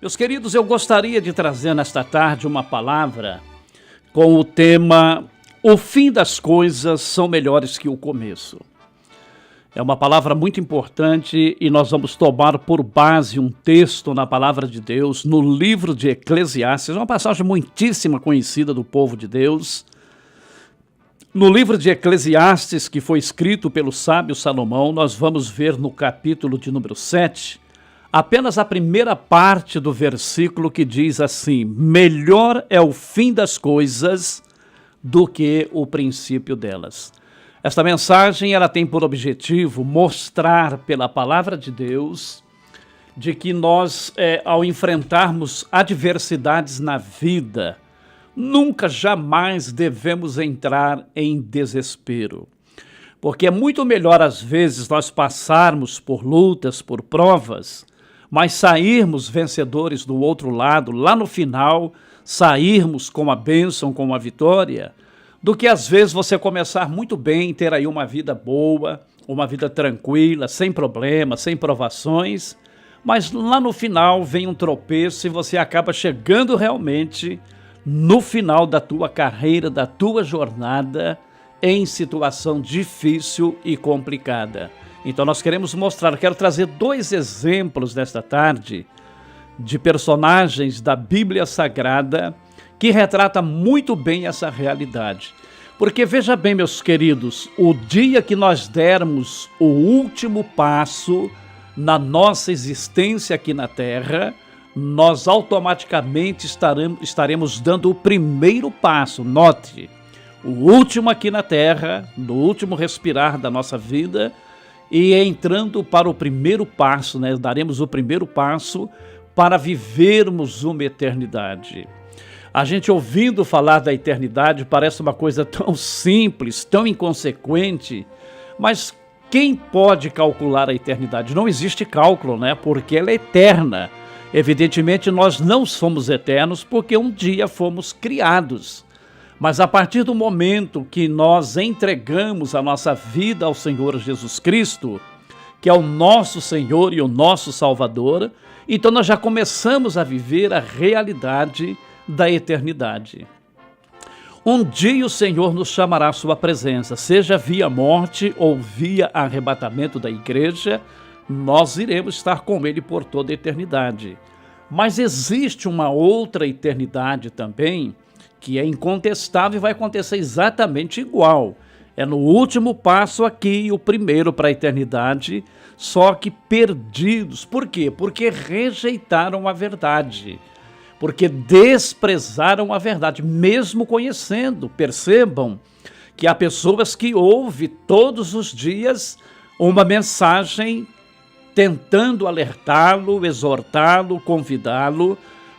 Meus queridos, eu gostaria de trazer nesta tarde uma palavra com o tema "O fim das coisas são melhores que o começo". É uma palavra muito importante e nós vamos tomar por base um texto na palavra de Deus, no livro de Eclesiastes, uma passagem muitíssimo conhecida do povo de Deus. No livro de Eclesiastes, que foi escrito pelo sábio Salomão, nós vamos ver no capítulo de número 7, apenas a primeira parte do versículo que diz assim: melhor é o fim das coisas do que o princípio delas. Esta mensagem ela tem por objetivo mostrar pela palavra de Deus de que nós, ao enfrentarmos adversidades na vida, nunca, jamais devemos entrar em desespero. Porque é muito melhor, às vezes, nós passarmos por lutas, por provas, mas sairmos vencedores do outro lado, lá no final, sairmos com a bênção, com a vitória, do que às vezes você começar muito bem, ter aí uma vida boa, uma vida tranquila, sem problemas, sem provações, mas lá no final vem um tropeço e você acaba chegando realmente no final da tua carreira, da tua jornada, em situação difícil e complicada. Então nós quero trazer dois exemplos nesta tarde de personagens da Bíblia Sagrada que retrata muito bem essa realidade. Porque veja bem, meus queridos, o dia que nós dermos o último passo na nossa existência aqui na Terra, nós automaticamente estaremos dando o primeiro passo. Note, o último aqui na Terra, no último respirar da nossa vida, e entrando para o primeiro passo, daremos o primeiro passo para vivermos uma eternidade. A gente ouvindo falar da eternidade parece uma coisa tão simples, tão inconsequente, mas quem pode calcular a eternidade? Não existe cálculo, porque ela é eterna. Evidentemente nós não somos eternos porque um dia fomos criados. Mas a partir do momento que nós entregamos a nossa vida ao Senhor Jesus Cristo, que é o nosso Senhor e o nosso Salvador, então nós já começamos a viver a realidade da eternidade. Um dia o Senhor nos chamará à sua presença, seja via morte ou via arrebatamento da igreja, nós iremos estar com Ele por toda a eternidade. Mas existe uma outra eternidade também, que é incontestável e vai acontecer exatamente igual. É no último passo aqui, o primeiro para a eternidade, só que perdidos. Por quê? Porque rejeitaram a verdade. Porque desprezaram a verdade, mesmo conhecendo. Percebam que há pessoas que ouvem todos os dias uma mensagem tentando alertá-lo, exortá-lo, convidá-lo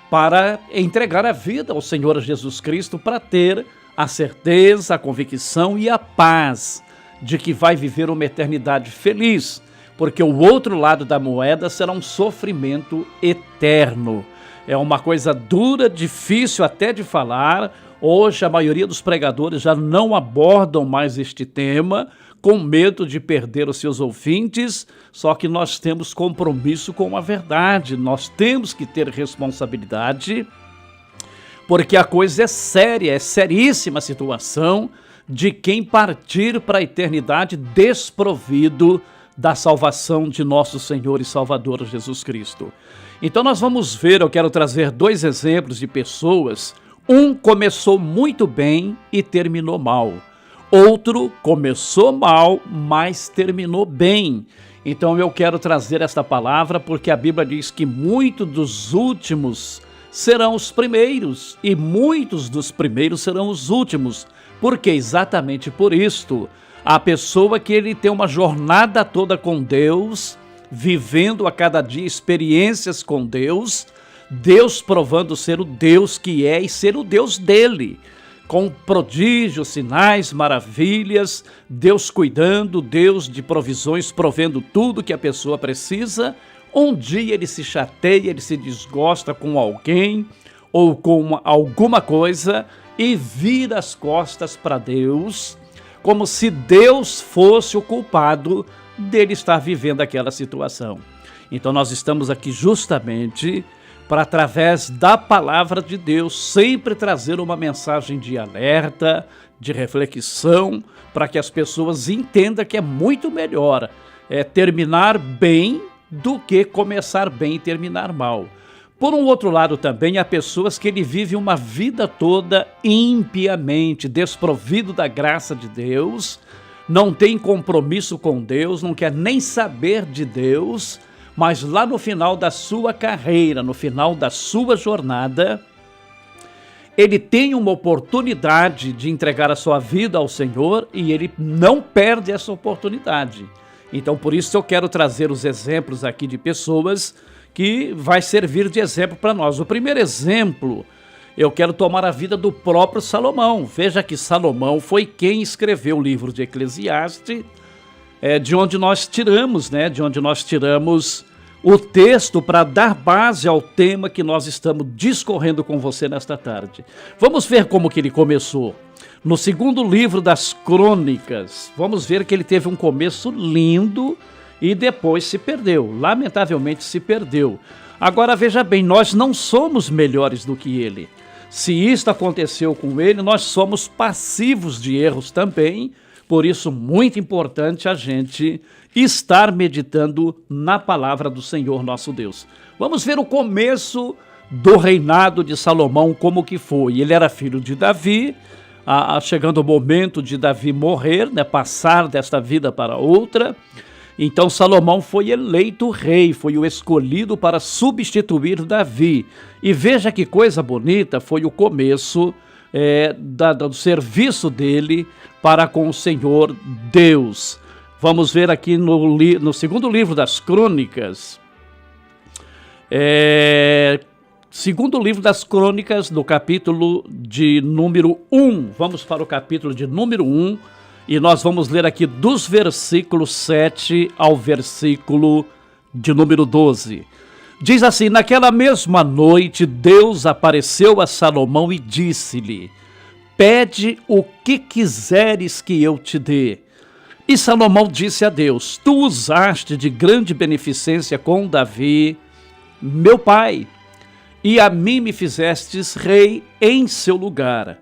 para entregar a vida ao Senhor Jesus Cristo, para ter a certeza, a convicção e a paz de que vai viver uma eternidade feliz, porque o outro lado da moeda será um sofrimento eterno. É uma coisa dura, difícil até de falar. Hoje a maioria dos pregadores já não abordam mais este tema, com medo de perder os seus ouvintes, só que nós temos compromisso com a verdade, nós temos que ter responsabilidade, porque a coisa é séria, é seríssima a situação de quem partir para a eternidade desprovido da salvação de nosso Senhor e Salvador Jesus Cristo. Então nós vamos ver, eu quero trazer dois exemplos de pessoas. Um começou muito bem e terminou mal. Outro começou mal, mas terminou bem. Então eu quero trazer esta palavra porque a Bíblia diz que muitos dos últimos serão os primeiros e muitos dos primeiros serão os últimos. Porque exatamente por isto, a pessoa que ele tem uma jornada toda com Deus, vivendo a cada dia experiências com Deus, Deus provando ser o Deus que é e ser o Deus dele, com prodígios, sinais, maravilhas, Deus cuidando, Deus de provisões, provendo tudo que a pessoa precisa. Um dia ele se chateia, ele se desgosta com alguém ou com alguma coisa e vira as costas para Deus, como se Deus fosse o culpado dele estar vivendo aquela situação. Então nós estamos aqui justamente para, através da palavra de Deus, sempre trazer uma mensagem de alerta, de reflexão, para que as pessoas entendam que é muito melhor terminar bem do que começar bem e terminar mal. Por um outro lado também, há pessoas que ele vive uma vida toda impiamente, desprovido da graça de Deus, não tem compromisso com Deus, não quer nem saber de Deus, mas lá no final da sua carreira, no final da sua jornada, ele tem uma oportunidade de entregar a sua vida ao Senhor e ele não perde essa oportunidade. Então, por isso eu quero trazer os exemplos aqui de pessoas que vai servir de exemplo para nós. O primeiro exemplo, eu quero tomar a vida do próprio Salomão. Veja que Salomão foi quem escreveu o livro de Eclesiastes, de onde nós tiramos o texto para dar base ao tema que nós estamos discorrendo com você nesta tarde. Vamos ver como que ele começou. No segundo livro das Crônicas, vamos ver que ele teve um começo lindo e depois se perdeu, lamentavelmente se perdeu. Agora veja bem, nós não somos melhores do que ele. Se isto aconteceu com ele, nós somos passivos de erros também, por isso muito importante a gente estar meditando na palavra do Senhor nosso Deus. Vamos ver o começo do reinado de Salomão, como que foi. Ele era filho de Davi, chegando o momento de Davi morrer, passar desta vida para outra. Então Salomão foi eleito rei, foi o escolhido para substituir Davi. E veja que coisa bonita, foi o começo do serviço dele para com o Senhor Deus. Vamos ver aqui no segundo livro das Crônicas, segundo livro das Crônicas, no capítulo de número 1. Vamos para o capítulo de número 1 e nós vamos ler aqui dos versículos 7 ao versículo de número 12. Diz assim: naquela mesma noite Deus apareceu a Salomão e disse-lhe: pede o que quiseres que eu te dê. E Salomão disse a Deus: tu usaste de grande beneficência com Davi, meu pai, e a mim me fizestes rei em seu lugar.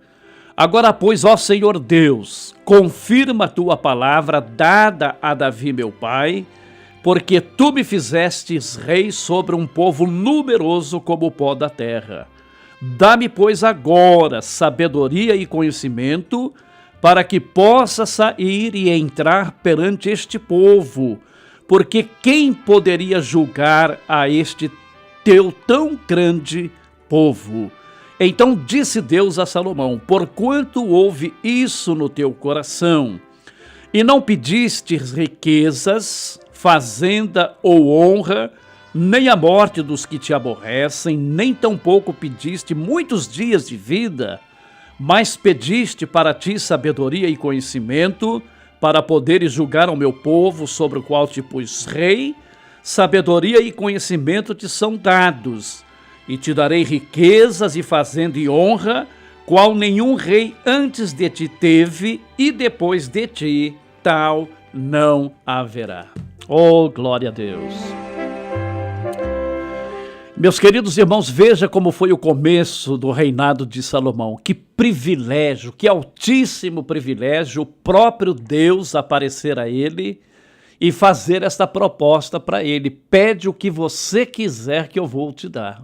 Agora, pois, ó Senhor Deus, confirma a tua palavra dada a Davi, meu pai, porque tu me fizestes rei sobre um povo numeroso como o pó da terra. Dá-me, pois, agora sabedoria e conhecimento, para que possa sair e entrar perante este povo, porque quem poderia julgar a este teu tão grande povo? Então disse Deus a Salomão: porquanto houve isso no teu coração, e não pedistes riquezas, fazenda ou honra, nem a morte dos que te aborrecem, nem tampouco pediste muitos dias de vida, mas pediste para ti sabedoria e conhecimento, para poderes julgar ao meu povo, sobre o qual te pus rei. Sabedoria e conhecimento te são dados, e te darei riquezas e fazenda e honra, qual nenhum rei antes de ti teve, e depois de ti tal não haverá. Oh, glória a Deus! Meus queridos irmãos, veja como foi o começo do reinado de Salomão. Que privilégio, que altíssimo privilégio, o próprio Deus aparecer a ele e fazer esta proposta para ele: pede o que você quiser que eu vou te dar.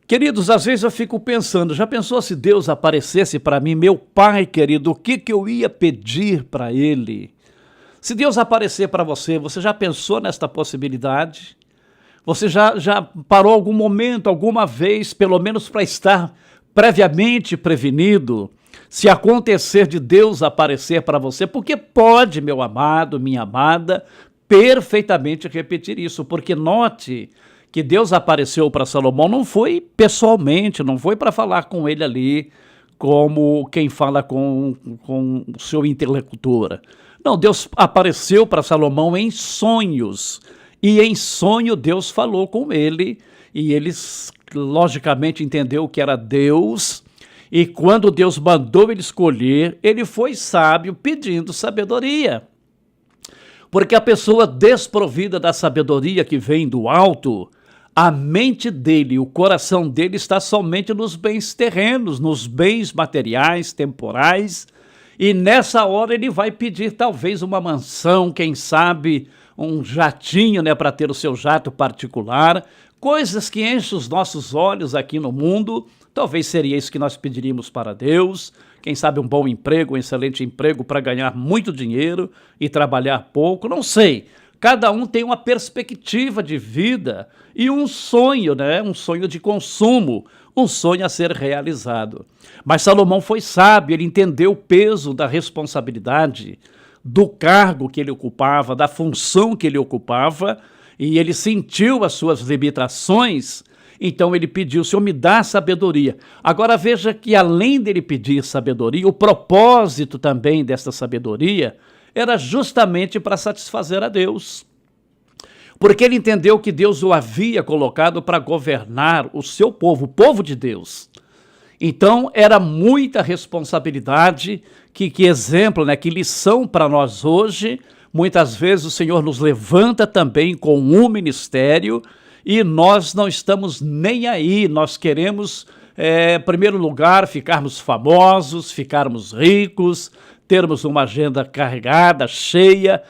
Queridos, às vezes eu fico pensando, já pensou se Deus aparecesse para mim, meu pai querido, o que eu ia pedir para ele? Se Deus aparecer para você, você já pensou nesta possibilidade? Você já parou algum momento, alguma vez, pelo menos para estar previamente prevenido, se acontecer de Deus aparecer para você? Porque pode, meu amado, minha amada, perfeitamente repetir isso, porque note que Deus apareceu para Salomão não foi pessoalmente, não foi para falar com ele ali, como quem fala com o seu interlocutor. Não, Deus apareceu para Salomão em sonhos, e em sonho Deus falou com ele, e ele logicamente entendeu que era Deus, e quando Deus mandou ele escolher, ele foi sábio pedindo sabedoria. Porque a pessoa desprovida da sabedoria que vem do alto, A mente dele, o coração dele está somente nos bens terrenos, nos bens materiais, temporais, e nessa hora ele vai pedir talvez uma mansão, quem sabe um jatinho, né, para ter o seu jato particular, coisas que enchem os nossos olhos aqui no mundo. Talvez seria isso que nós pediríamos para Deus, quem sabe um bom emprego, um excelente emprego para ganhar muito dinheiro e trabalhar pouco, não sei. Cada um tem uma perspectiva de vida e um sonho, né? Um sonho de consumo, um sonho a ser realizado. Mas Salomão foi sábio, ele entendeu o peso da responsabilidade, do cargo que ele ocupava, da função que ele ocupava, e ele sentiu as suas limitações, então ele pediu: Senhor, me dá sabedoria. Agora veja que além dele pedir sabedoria, o propósito também desta sabedoria era justamente para satisfazer a Deus. Porque ele entendeu que Deus o havia colocado para governar o seu povo, o povo de Deus. Então era muita responsabilidade, que exemplo, né, que lição para nós hoje. Muitas vezes o Senhor nos levanta também com um ministério e nós não estamos nem aí, nós queremos, em primeiro lugar, ficarmos famosos, ficarmos ricos, termos uma agenda carregada, cheia,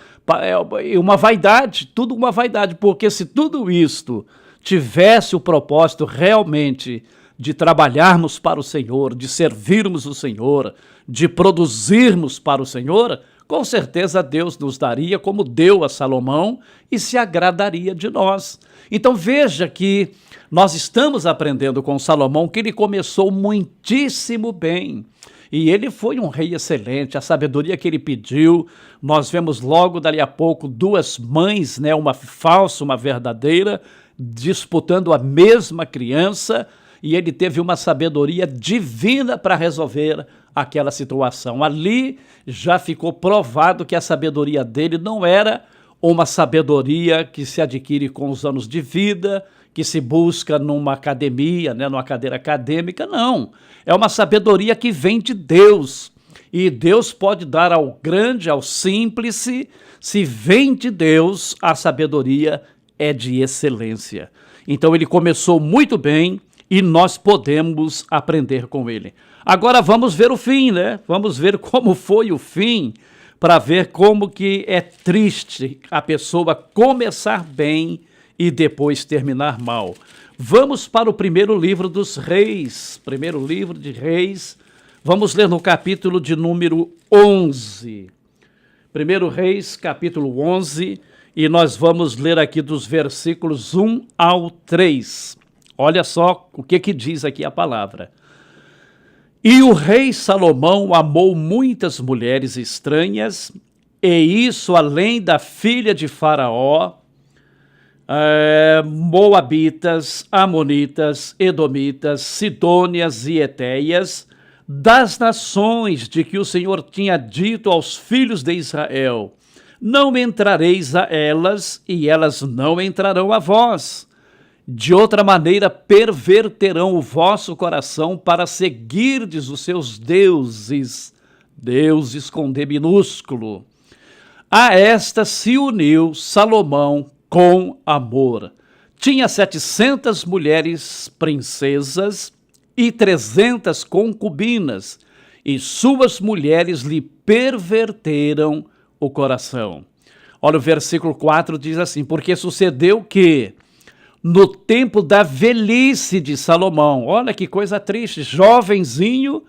uma vaidade, tudo uma vaidade, porque se tudo isto tivesse o propósito realmente de trabalharmos para o Senhor, de servirmos o Senhor, de produzirmos para o Senhor, com certeza Deus nos daria como deu a Salomão e se agradaria de nós. Então veja que nós estamos aprendendo com Salomão que ele começou muitíssimo bem. E ele foi um rei excelente, a sabedoria que ele pediu, nós vemos logo dali a pouco duas mães, né, uma falsa, uma verdadeira, disputando a mesma criança, e ele teve uma sabedoria divina para resolver aquela situação. Ali já ficou provado que a sabedoria dele não era uma sabedoria que se adquire com os anos de vida, que se busca numa academia, né, numa cadeira acadêmica, não. É uma sabedoria que vem de Deus. E Deus pode dar ao grande, ao simples. Se vem de Deus, a sabedoria é de excelência. Então ele começou muito bem e nós podemos aprender com ele. Agora vamos ver o fim, né? Vamos ver como foi o fim, para ver como que é triste a pessoa começar bem e depois terminar mal. Vamos para o primeiro livro dos Reis, primeiro livro de Reis, vamos ler no capítulo de número 11. Primeiro Reis, capítulo 11, e nós vamos ler aqui dos versículos 1 ao 3. Olha só o que diz aqui a palavra. E o rei Salomão amou muitas mulheres estranhas, e isso além da filha de Faraó, Moabitas, Amonitas, Edomitas, Sidônias e Etéias, das nações de que o Senhor tinha dito aos filhos de Israel: não entrareis a elas, e elas não entrarão a vós. De outra maneira perverterão o vosso coração para seguirdes os seus deuses, deuses com D minúsculo. A esta se uniu Salomão com amor. Tinha 700 mulheres princesas e 300 concubinas, e suas mulheres lhe perverteram o coração. Olha, o versículo 4 diz assim: porque sucedeu que, no tempo da velhice de Salomão, olha que coisa triste, jovenzinho,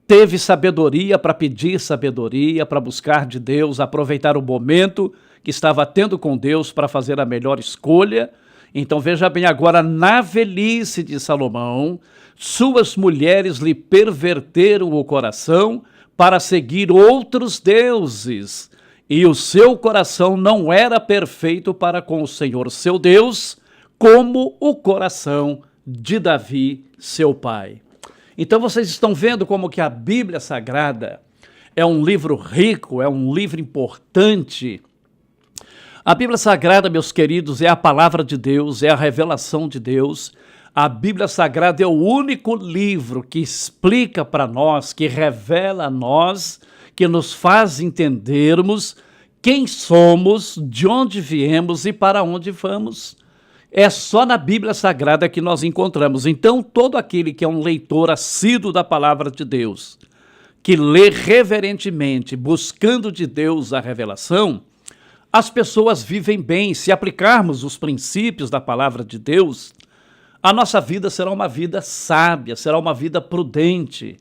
teve sabedoria para pedir sabedoria, para buscar de Deus, aproveitar o momento que estava tendo com Deus para fazer a melhor escolha. Então veja bem, agora na velhice de Salomão, suas mulheres lhe perverteram o coração para seguir outros deuses, e o seu coração não era perfeito para com o Senhor seu Deus, como o coração de Davi, seu pai. Então vocês estão vendo como que a Bíblia Sagrada é um livro rico, é um livro importante. A Bíblia Sagrada, meus queridos, é a palavra de Deus, é a revelação de Deus. A Bíblia Sagrada é o único livro que explica para nós, que revela a nós, que nos faz entendermos quem somos, de onde viemos e para onde vamos. É só na Bíblia Sagrada que nós encontramos. Então, todo aquele que é um leitor assíduo da palavra de Deus, que lê reverentemente, buscando de Deus a revelação, as pessoas vivem bem. Se aplicarmos os princípios da palavra de Deus, a nossa vida será uma vida sábia, será uma vida prudente.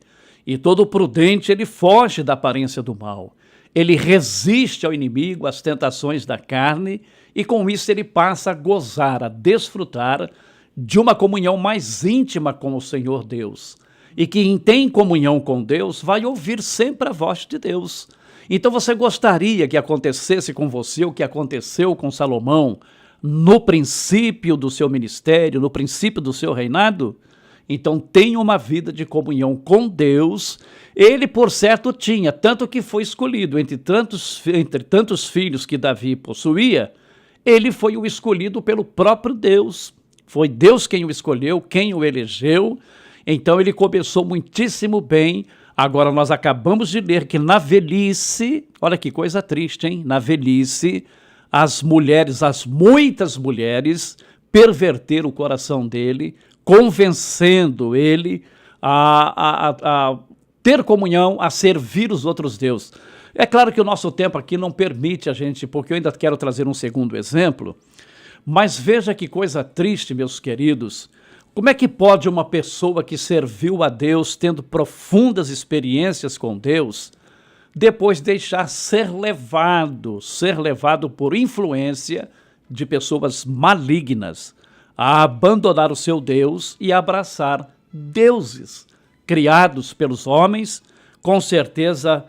E todo prudente, ele foge da aparência do mal. Ele resiste ao inimigo, às tentações da carne, e com isso ele passa a gozar, a desfrutar de uma comunhão mais íntima com o Senhor Deus. E quem tem comunhão com Deus vai ouvir sempre a voz de Deus. Então você gostaria que acontecesse com você o que aconteceu com Salomão no princípio do seu ministério, no princípio do seu reinado? Então tenha uma vida de comunhão com Deus. Ele, por certo, tinha, tanto que foi escolhido entre tantos filhos que Davi possuía, ele foi o escolhido pelo próprio Deus. Foi Deus quem o escolheu, quem o elegeu. Então ele começou muitíssimo bem. Agora nós acabamos de ler que na velhice, olha que coisa triste, hein? Na velhice, as muitas mulheres, perverteram o coração dele, convencendo ele a ter comunhão, a servir os outros deuses. É claro que o nosso tempo aqui não permite a gente, porque eu ainda quero trazer um segundo exemplo, mas veja que coisa triste, meus queridos. Como é que pode uma pessoa que serviu a Deus, tendo profundas experiências com Deus, depois deixar ser levado por influência de pessoas malignas, a abandonar o seu Deus e abraçar deuses criados pelos homens? Com certeza,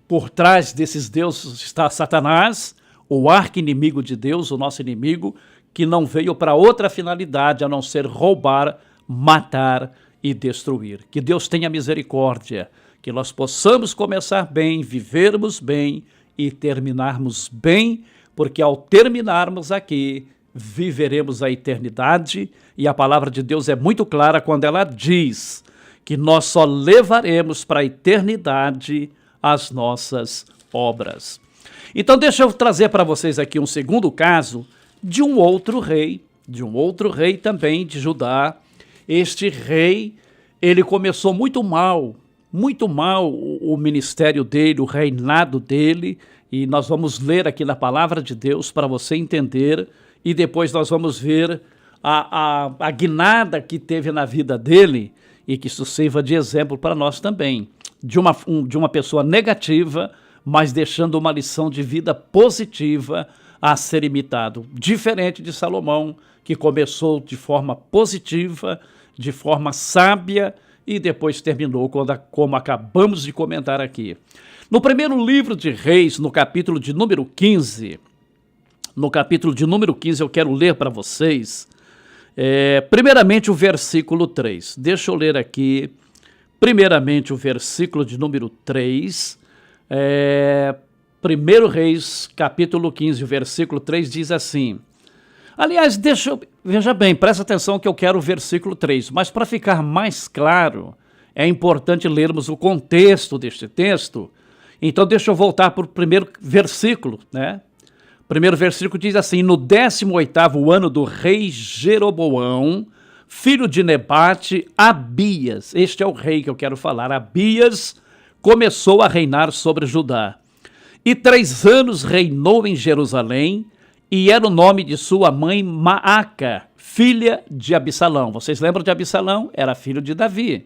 por trás desses deuses está Satanás, o arqui-inimigo de Deus, o nosso inimigo, que não veio para outra finalidade a não ser roubar, matar e destruir. Que Deus tenha misericórdia, que nós possamos começar bem, vivermos bem e terminarmos bem, porque ao terminarmos aqui, viveremos a eternidade, e a palavra de Deus é muito clara quando ela diz que nós só levaremos para a eternidade as nossas obras. Então deixa eu trazer para vocês aqui um segundo caso de um outro rei também de Judá. Este rei, ele começou muito mal o ministério dele, o reinado dele, e nós vamos ler aqui na palavra de Deus para você entender, e depois nós vamos ver a guinada que teve na vida dele, e que isso sirva de exemplo para nós também, de uma pessoa negativa, mas deixando uma lição de vida positiva a ser imitado, diferente de Salomão, que começou de forma positiva, de forma sábia, e depois terminou como acabamos de comentar aqui. No primeiro livro de Reis, no capítulo de número 15, eu quero ler para vocês, primeiramente o versículo 3. Deixa eu ler aqui, primeiramente o versículo de número 3, 1 Reis, capítulo 15, o versículo 3 diz assim. Aliás, veja bem, presta atenção que eu quero o versículo 3, mas para ficar mais claro, é importante lermos o contexto deste texto. Então deixa eu voltar para o primeiro versículo, né? O primeiro versículo diz assim: no 18º ano do rei Jeroboão, filho de Nebate, Abias, este é o rei que eu quero falar, Abias começou a reinar sobre Judá. E 3 anos reinou em Jerusalém, e era o nome de sua mãe Maaca, filha de Absalão. Vocês lembram de Absalão? Era filho de Davi.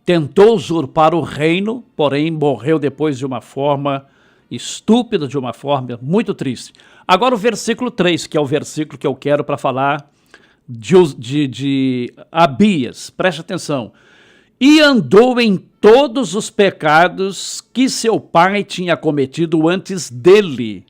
Tentou usurpar o reino, porém morreu depois de uma forma estúpida, de uma forma muito triste. Agora o versículo 3, que é o versículo que eu quero para falar de Abias. Preste atenção. E andou em todos os pecados que seu pai tinha cometido antes dele.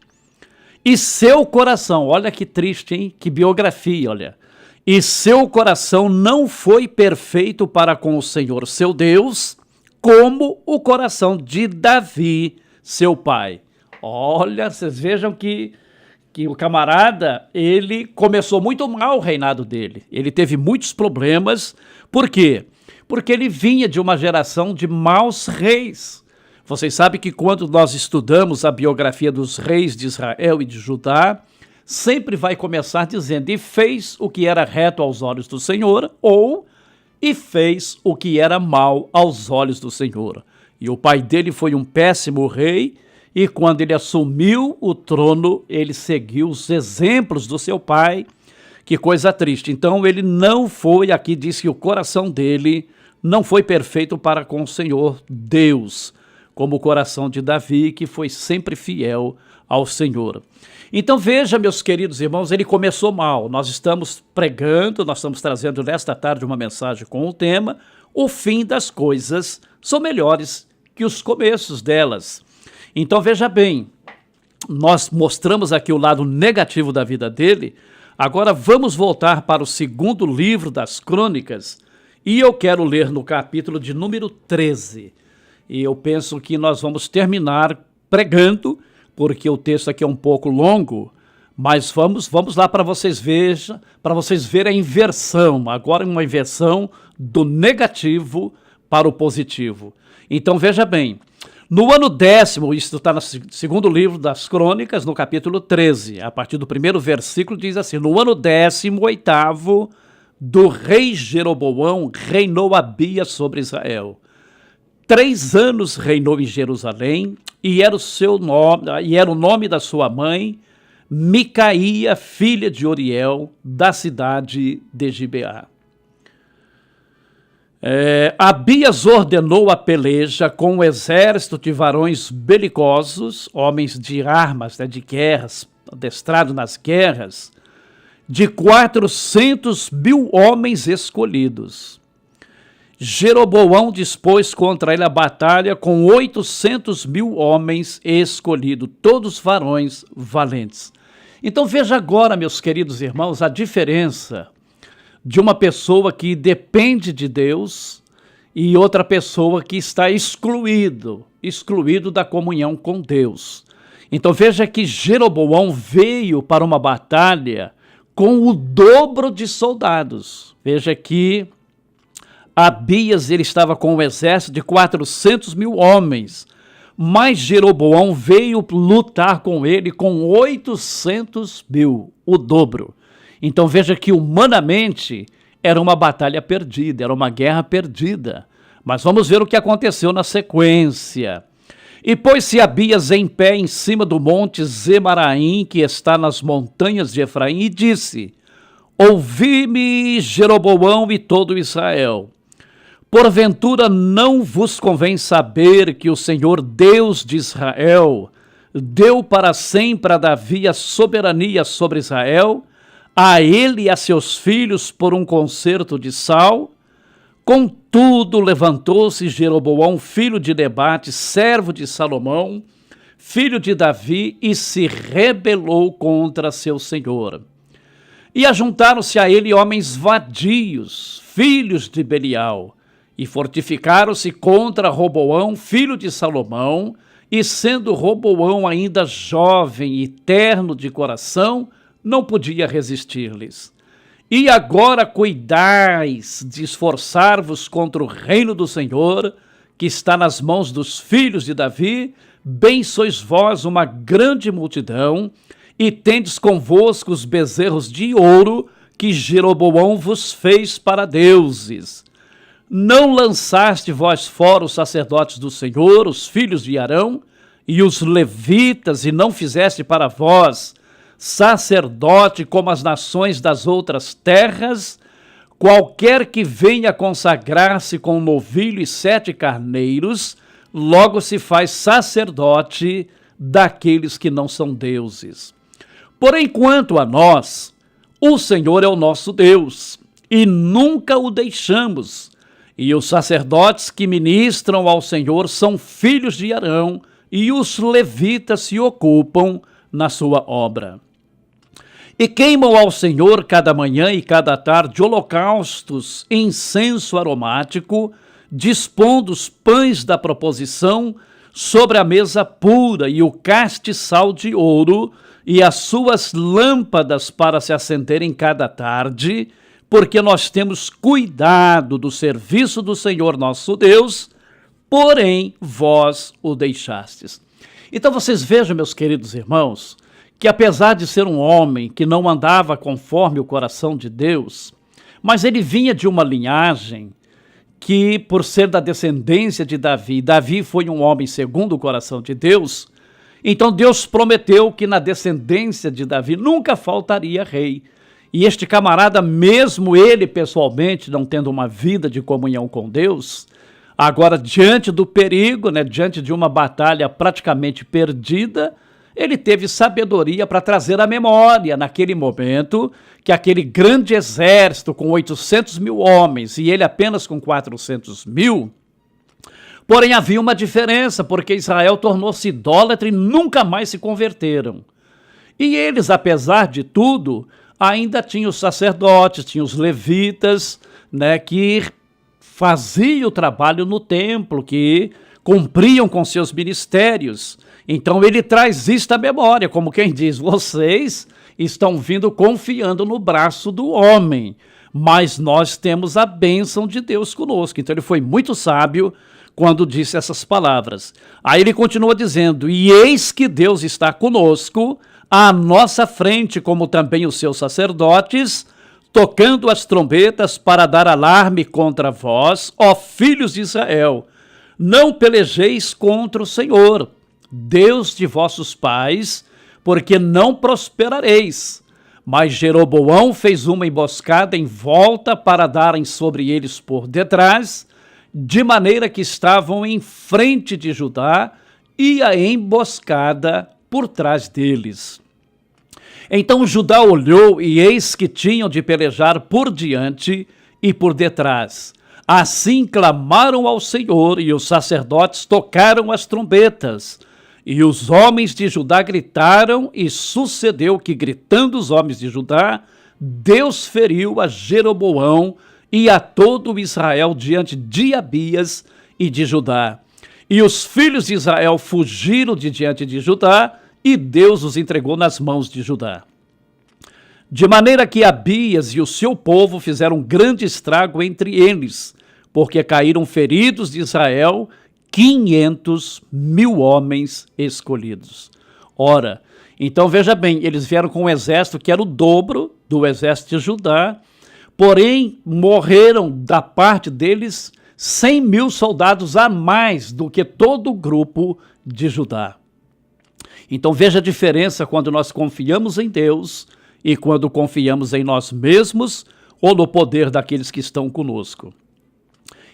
E seu coração, olha que triste, hein? Que biografia, olha. E seu coração não foi perfeito para com o Senhor, seu Deus, como o coração de Davi, seu pai. Olha, vocês vejam que o camarada, ele começou muito mal o reinado dele. Ele teve muitos problemas. Por quê? Porque ele vinha de uma geração de maus reis. Vocês sabem que quando nós estudamos a biografia dos reis de Israel e de Judá, sempre vai começar dizendo: e fez o que era reto aos olhos do Senhor, ou e fez o que era mal aos olhos do Senhor. E o pai dele foi um péssimo rei, e quando ele assumiu o trono, ele seguiu os exemplos do seu pai. Que coisa triste. Então ele não foi, aqui diz que o coração dele não foi perfeito para com o Senhor Deus, como o coração de Davi, que foi sempre fiel ao Senhor. Então veja, meus queridos irmãos, ele começou mal. Nós estamos pregando, nós estamos trazendo nesta tarde uma mensagem com o tema: o fim das coisas são melhores que os começos delas. Então veja bem, nós mostramos aqui o lado negativo da vida dele. Agora vamos voltar para o segundo livro das Crônicas, e eu quero ler no capítulo de número 13. E eu penso que nós vamos terminar pregando, porque o texto aqui é um pouco longo, mas vamos lá para vocês verem a inversão, agora uma inversão do negativo para o positivo. Então veja bem, no ano 10º, isso está no segundo livro das Crônicas, no capítulo 13, a partir do primeiro versículo, diz assim: no ano 18º do rei Jeroboão, reinou Abias sobre Israel. 3 anos reinou em Jerusalém, e era o nome da sua mãe, Micaía, filha de Oriel, da cidade de Gibeá. Abias ordenou a peleja com um exército de varões belicosos, homens de armas, de guerras, adestrados nas guerras, de 400.000 homens escolhidos. Jeroboão dispôs contra ele a batalha com 800.000 homens escolhidos, todos varões valentes. Então veja agora, meus queridos irmãos, a diferença de uma pessoa que depende de Deus e outra pessoa que está excluído da comunhão com Deus. Então veja que Jeroboão veio para uma batalha com o dobro de soldados. Veja que Abias ele estava com um exército de 400.000 homens, mas Jeroboão veio lutar com ele com 800.000, o dobro. Então veja que humanamente era uma batalha perdida, era uma guerra perdida. Mas vamos ver o que aconteceu na sequência. E pôs-se Abias em pé em cima do monte Zemaraim, que está nas montanhas de Efraim, e disse: ouvi-me, Jeroboão e todo Israel. Porventura não vos convém saber que o Senhor Deus de Israel deu para sempre a Davi a soberania sobre Israel, a ele e a seus filhos por um concerto de sal? Contudo, levantou-se Jeroboão, filho de Nebate, servo de Salomão, filho de Davi, e se rebelou contra seu senhor. E ajuntaram-se a ele homens vadios, filhos de Belial, e fortificaram-se contra Roboão, filho de Salomão, e sendo Roboão ainda jovem e terno de coração, não podia resistir-lhes. E agora cuidais de esforçar-vos contra o reino do Senhor, que está nas mãos dos filhos de Davi. Bem sois vós uma grande multidão, e tendes convosco os bezerros de ouro que Jeroboão vos fez para deuses. Não lançaste vós fora os sacerdotes do Senhor, os filhos de Arão, e os levitas, e não fizeste para vós sacerdote como as nações das outras terras? Qualquer que venha consagrar-se com um novilho e 7 carneiros, logo se faz sacerdote daqueles que não são deuses. Porém, quanto a nós, o Senhor é o nosso Deus, e nunca o deixamos. E os sacerdotes que ministram ao Senhor são filhos de Arão, e os levitas se ocupam na sua obra. E queimam ao Senhor cada manhã e cada tarde holocaustos, incenso aromático, dispondo os pães da proposição sobre a mesa pura e o castiçal de ouro e as suas lâmpadas para se acenderem cada tarde, porque nós temos cuidado do serviço do Senhor nosso Deus, porém vós o deixastes. Então vocês vejam, meus queridos irmãos, que apesar de ser um homem que não andava conforme o coração de Deus, mas ele vinha de uma linhagem que, por ser da descendência de Davi, Davi foi um homem segundo o coração de Deus, então Deus prometeu que na descendência de Davi nunca faltaria rei. E este camarada, mesmo ele pessoalmente não tendo uma vida de comunhão com Deus, agora diante do perigo, diante de uma batalha praticamente perdida, ele teve sabedoria para trazer à memória, naquele momento, que aquele grande exército com 800 mil homens e ele apenas com 400 mil, porém havia uma diferença, porque Israel tornou-se idólatra e nunca mais se converteram. E eles, apesar de tudo, ainda tinham os sacerdotes, tinham os levitas, que faziam o trabalho no templo, que cumpriam com seus ministérios. Então ele traz isto à memória, como quem diz, vocês estão vindo confiando no braço do homem, mas nós temos a bênção de Deus conosco. Então ele foi muito sábio quando disse essas palavras. Aí ele continua dizendo, e eis que Deus está conosco, à nossa frente, como também os seus sacerdotes, tocando as trombetas para dar alarme contra vós, ó filhos de Israel. Não pelejeis contra o Senhor, Deus de vossos pais, porque não prosperareis. Mas Jeroboão fez uma emboscada em volta para darem sobre eles por detrás, de maneira que estavam em frente de Judá e a emboscada por trás deles. Então Judá olhou e eis que tinham de pelejar por diante e por detrás. Assim clamaram ao Senhor e os sacerdotes tocaram as trombetas. E os homens de Judá gritaram, e sucedeu que, gritando os homens de Judá, Deus feriu a Jeroboão e a todo Israel diante de Abias e de Judá. E os filhos de Israel fugiram de diante de Judá, e Deus os entregou nas mãos de Judá. De maneira que Abias e o seu povo fizeram grande estrago entre eles, porque caíram feridos de Israel 500 mil homens escolhidos. Ora, então veja bem, eles vieram com um exército que era o dobro do exército de Judá, porém morreram da parte deles 100 mil soldados a mais do que todo o grupo de Judá. Então veja a diferença quando nós confiamos em Deus e quando confiamos em nós mesmos ou no poder daqueles que estão conosco.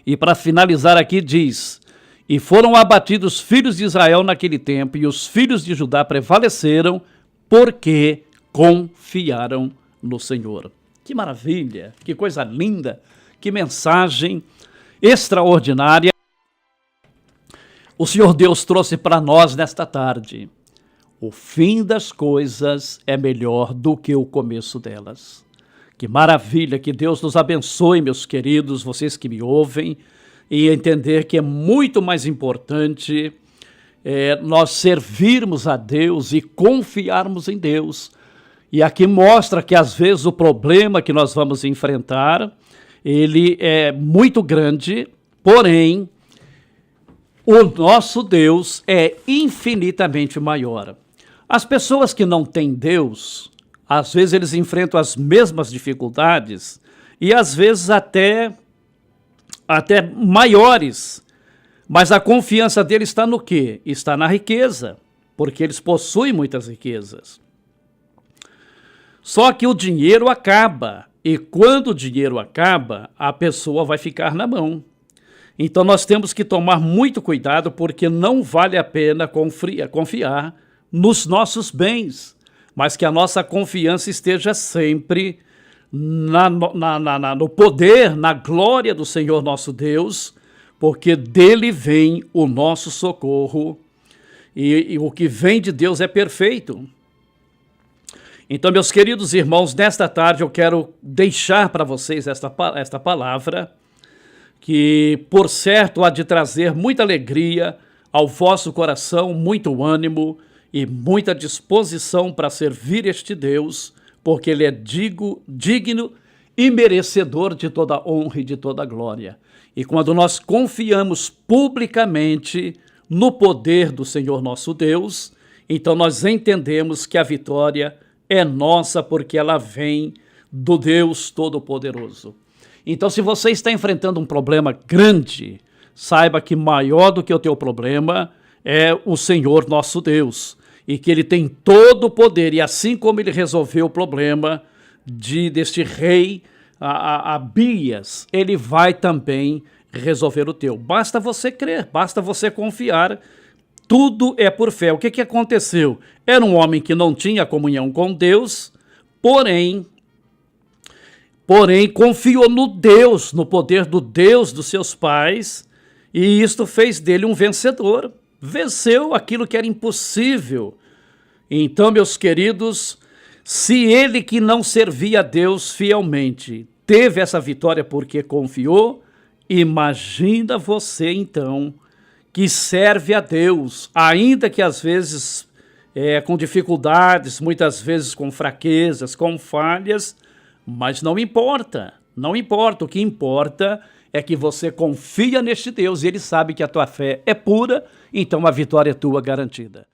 E para finalizar aqui diz, e foram abatidos os filhos de Israel naquele tempo, e os filhos de Judá prevaleceram, porque confiaram no Senhor. Que maravilha, que coisa linda, que mensagem extraordinária o Senhor Deus trouxe para nós nesta tarde. O fim das coisas é melhor do que o começo delas. Que maravilha, que Deus nos abençoe, meus queridos, vocês que me ouvem, e entender que é muito mais importante nós servirmos a Deus e confiarmos em Deus. E aqui mostra que às vezes o problema que nós vamos enfrentar, ele é muito grande, porém, o nosso Deus é infinitamente maior. As pessoas que não têm Deus, às vezes eles enfrentam as mesmas dificuldades e às vezes até maiores, mas a confiança deles está no quê? Está na riqueza, porque eles possuem muitas riquezas. Só que o dinheiro acaba, e quando o dinheiro acaba, a pessoa vai ficar na mão. Então nós temos que tomar muito cuidado, porque não vale a pena confiar nos nossos bens, mas que a nossa confiança esteja sempre no poder, na glória do Senhor nosso Deus, porque dele vem o nosso socorro, e o que vem de Deus é perfeito. Então, meus queridos irmãos, nesta tarde eu quero deixar para vocês esta palavra, que por certo há de trazer muita alegria ao vosso coração, muito ânimo e muita disposição para servir este Deus, porque ele é digno e merecedor de toda honra e de toda glória. E quando nós confiamos publicamente no poder do Senhor nosso Deus, Então nós entendemos que a vitória é nossa porque ela vem do Deus Todo-Poderoso. Então, se você está enfrentando um problema grande, saiba que maior do que o teu problema é o Senhor nosso Deus, e que Ele tem todo o poder, e assim como Ele resolveu o problema deste rei Abias, Ele vai também resolver o teu. Basta você crer, basta você confiar. Tudo é por fé. O que aconteceu? Era um homem que não tinha comunhão com Deus, porém confiou no Deus, no poder do Deus dos seus pais, e isto fez dele um vencedor. Venceu aquilo que era impossível. Então, meus queridos, se ele que não servia a Deus fielmente teve essa vitória porque confiou, imagina você então que serve a Deus, ainda que às vezes com dificuldades, muitas vezes com fraquezas, com falhas, mas não importa, não importa. O que importa é que você confia neste Deus e Ele sabe que a tua fé é pura, então a vitória é tua garantida.